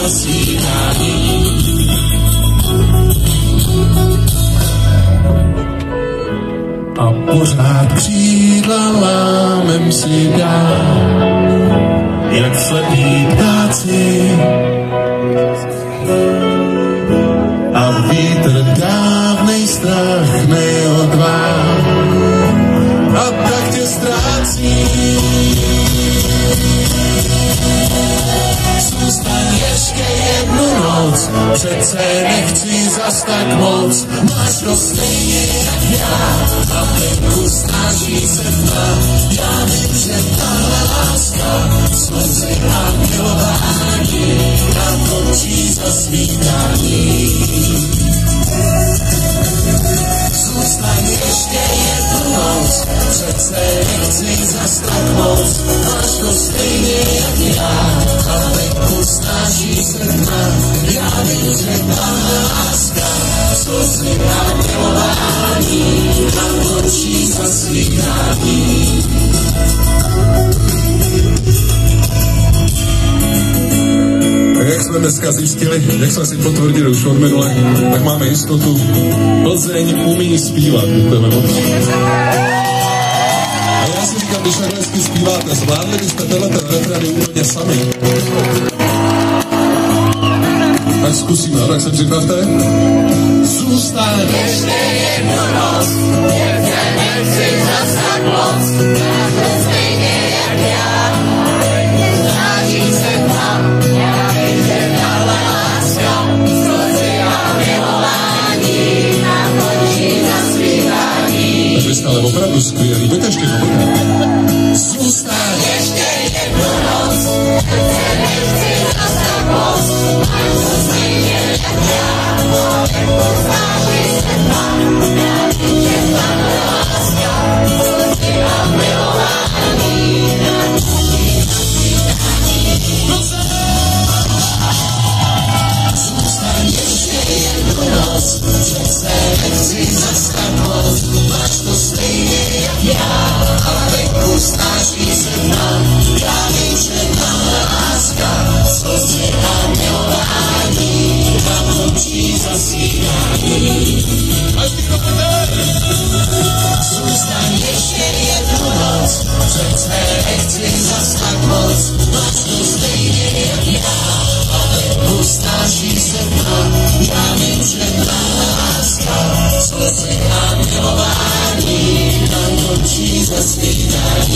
zasvítání. A pořád křídla lámem si dám, jak slepí ptáci. A vítr dávnej strach neodvá, a tak tě ztrácí. Zůstaň ještě jednu noc, přece nechci zas tak moc. Máš to stejně jak já, a venku snaží se tma. Já vím, že tahle láska, slzy a milování nám končí zasvítání. Zůstaň ještě jednu noc, přece nechci zas tak moc. Máš to stejně jak já, a venku snaží se tma. Já vím, že tahle láska, slzy a milování nám končí zasvítání. Tak jak jsme dneska zjistili, jak jsme si potvrdili už od minule, tak máme jistotu. Plzeň umí zpívat. Děkujeme moc. A já si říkám, když takhle hezky zpíváte, zvládli byste tenhle refrén úplně sami. Tak zkusíme, tak se připravte. Zůstaň ještě jednu noc, ještě nechci zas tak moc. Já to stejně jak já, snaží se tam. Já vím, že tahle láska, slzy a milování nám končí zasvítání. Takže jste ale opravdu skvělý, pojďte ještě pohodně. Zůstaň ještě jednu noc, ještě nechci zas tak moc. Máš to stejně jak já, snaží se tam. Já vím, že tahle láska, slzy a milování nám končí zasvítání. Zůstaň ještě jednu noc, přece nechci zas tak moc. Máš to stejně jak já, a venku snaží se nám. Já vím, že tahle láska, slzy a milování nám končí zasvítání. Zůstaň ještě jednu noc, přece nechci zas tak moc. Máš to stejně jak já, a venku snaží se nám. Já vím, že tahle láska, slzy a milování nám končí zasvítání.